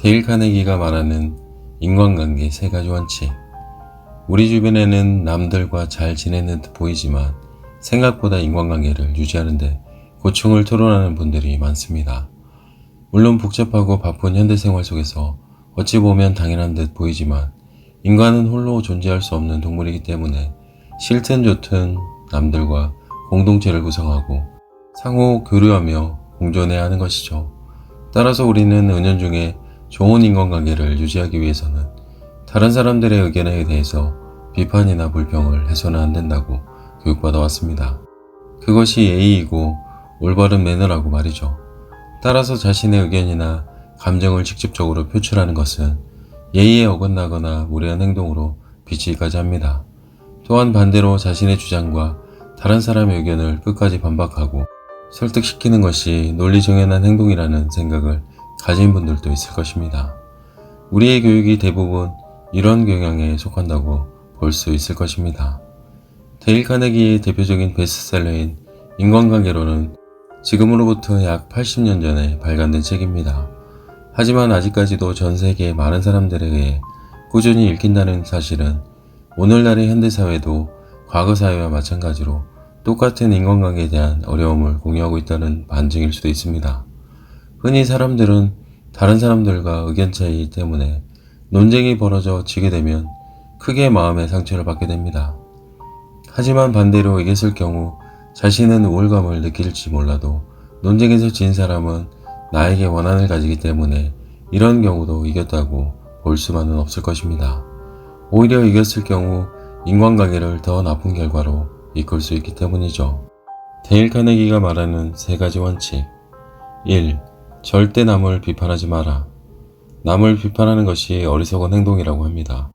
데일 카네기가 말하는 인간관계 세 가지 원칙. 우리 주변에는 남들과 잘 지내는 듯 보이지만 생각보다 인간관계를 유지하는데 고충을 토로하는 분들이 많습니다. 물론 복잡하고 바쁜 현대생활 속에서 어찌 보면 당연한 듯 보이지만 인간은 홀로 존재할 수 없는 동물이기 때문에 싫든 좋든 남들과 공동체를 구성하고 상호 교류하며 공존해야 하는 것이죠. 따라서 우리는 은연중에 좋은 인간관계를 유지하기 위해서는 다른 사람들의 의견에 대해서 비판이나 불평을 해서는 안 된다고 교육받아 왔습니다. 그것이 예의이고 올바른 매너라고 말이죠. 따라서 자신의 의견이나 감정을 직접적으로 표출하는 것은 예의에 어긋나거나 무례한 행동으로 비치기까지 합니다. 또한 반대로 자신의 주장과 다른 사람의 의견을 끝까지 반박하고 설득시키는 것이 논리정연한 행동이라는 생각을 가진 분들도 있을 것입니다. 우리의 교육이 대부분 이런 경향에 속한다고 볼 수 있을 것입니다. 데일 카네기의 대표적인 베스트셀러인 인간관계론은 지금으로부터 약 80년 전에 발간된 책입니다. 하지만 아직까지도 전 세계의 많은 사람들에 의해 꾸준히 읽힌다는 사실은 오늘날의 현대사회도 과거사회와 마찬가지로 똑같은 인간관계에 대한 어려움을 공유하고 있다는 반증일 수도 있습니다. 흔히 사람들은 다른 사람들과 의견 차이 때문에 논쟁이 벌어져 지게 되면 크게 마음의 상처를 받게 됩니다. 하지만 반대로 이겼을 경우 자신은 우울감을 느낄지 몰라도 논쟁에서 진 사람은 나에게 원한을 가지기 때문에 이런 경우도 이겼다고 볼 수만은 없을 것입니다. 오히려 이겼을 경우 인간관계를 더 나쁜 결과로 이끌 수 있기 때문이죠. 데일 카네기가 말하는 세 가지 원칙. 1. 절대 남을 비판하지 마라. 남을 비판하는 것이 어리석은 행동이라고 합니다.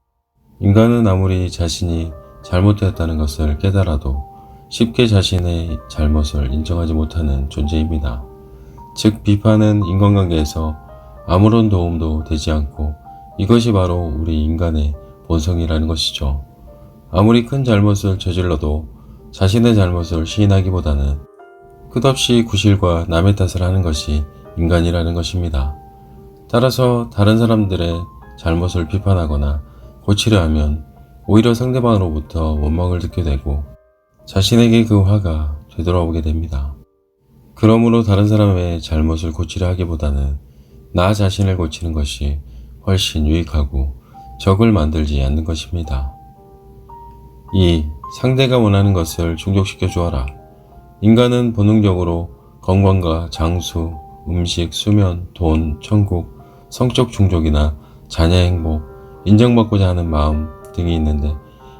인간은 아무리 자신이 잘못되었다는 것을 깨달아도 쉽게 자신의 잘못을 인정하지 못하는 존재입니다. 즉 비판은 인간관계에서 아무런 도움도 되지 않고 이것이 바로 우리 인간의 본성이라는 것이죠. 아무리 큰 잘못을 저질러도 자신의 잘못을 시인하기보다는 끝없이 구실과 남의 탓을 하는 것이 인간이라는 것입니다. 따라서 다른 사람들의 잘못을 비판하거나 고치려 하면 오히려 상대방으로부터 원망을 듣게 되고 자신에게 그 화가 되돌아오게 됩니다. 그러므로 다른 사람의 잘못을 고치려 하기보다는 나 자신을 고치는 것이 훨씬 유익하고 적을 만들지 않는 것입니다. 2. 상대가 원하는 것을 충족시켜 주어라. 인간은 본능적으로 건강과 장수, 음식, 수면, 돈, 천국, 성적 충족이나 자녀의 행복, 인정받고자 하는 마음 등이 있는데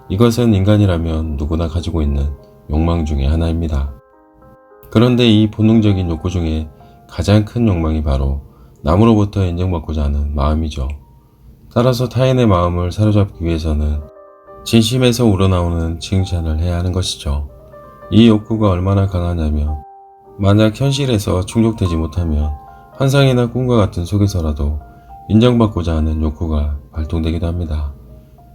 이것은 인간이라면 누구나 가지고 있는 욕망 중에 하나입니다. 그런데 이 본능적인 욕구 중에 가장 큰 욕망이 바로 남으로부터 인정받고자 하는 마음이죠. 따라서 타인의 마음을 사로잡기 위해서는 진심에서 우러나오는 칭찬을 해야 하는 것이죠. 이 욕구가 얼마나 강하냐면 만약 현실에서 충족되지 못하면 환상이나 꿈과 같은 속에서라도 인정받고자 하는 욕구가 발동되기도 합니다.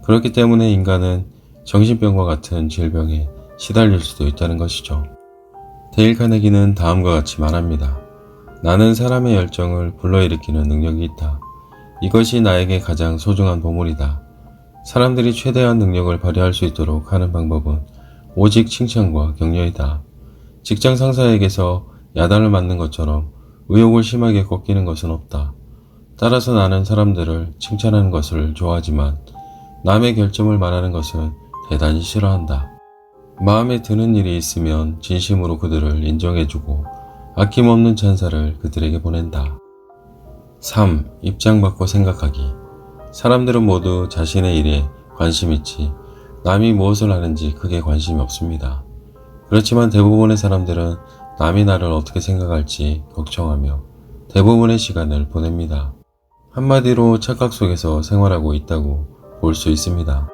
그렇기 때문에 인간은 정신병과 같은 질병에 시달릴 수도 있다는 것이죠. 데일 카네기는 다음과 같이 말합니다. 나는 사람의 열정을 불러일으키는 능력이 있다. 이것이 나에게 가장 소중한 보물이다. 사람들이 최대한 능력을 발휘할 수 있도록 하는 방법은 오직 칭찬과 격려이다. 직장 상사에게서 야단을 맞는 것처럼 의욕을 심하게 꺾이는 것은 없다. 따라서 나는 사람들을 칭찬하는 것을 좋아하지만 남의 결점을 말하는 것은 대단히 싫어한다. 마음에 드는 일이 있으면 진심으로 그들을 인정해주고 아낌없는 찬사를 그들에게 보낸다. 3. 입장 바꿔 생각하기. 사람들은 모두 자신의 일에 관심 있지 남이 무엇을 하는지 크게 관심이 없습니다. 그렇지만 대부분의 사람들은 남이 나를 어떻게 생각할지 걱정하며 대부분의 시간을 보냅니다. 한마디로 착각 속에서 생활하고 있다고 볼 수 있습니다.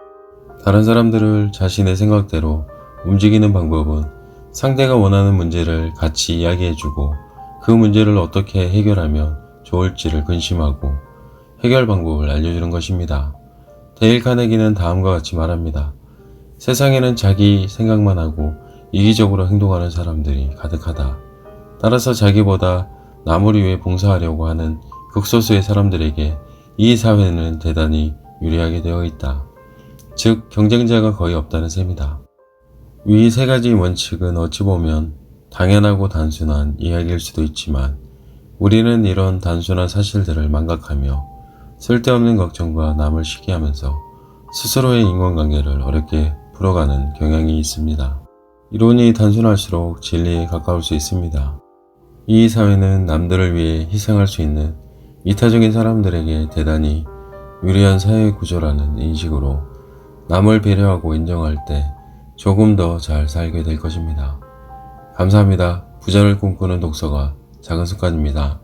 다른 사람들을 자신의 생각대로 움직이는 방법은 상대가 원하는 문제를 같이 이야기해주고 그 문제를 어떻게 해결하면 좋을지를 근심하고 해결 방법을 알려주는 것입니다. 데일 카네기는 다음과 같이 말합니다. 세상에는 자기 생각만 하고 이기적으로 행동하는 사람들이 가득하다. 따라서 자기보다 남을 위해 봉사하려고 하는 극소수의 사람들에게 이 사회는 대단히 유리하게 되어 있다. 즉, 경쟁자가 거의 없다는 셈이다. 위 세 가지 원칙은 어찌 보면 당연하고 단순한 이야기일 수도 있지만 우리는 이런 단순한 사실들을 망각하며 쓸데없는 걱정과 남을 시기하면서 스스로의 인간관계를 어렵게 풀어가는 경향이 있습니다. 이론이 단순할수록 진리에 가까울 수 있습니다. 이 사회는 남들을 위해 희생할 수 있는 이타적인 사람들에게 대단히 유리한 사회 구조라는 인식으로 남을 배려하고 인정할 때 조금 더 잘 살게 될 것입니다. 감사합니다. 부자를 꿈꾸는 독서가 작은 습관입니다.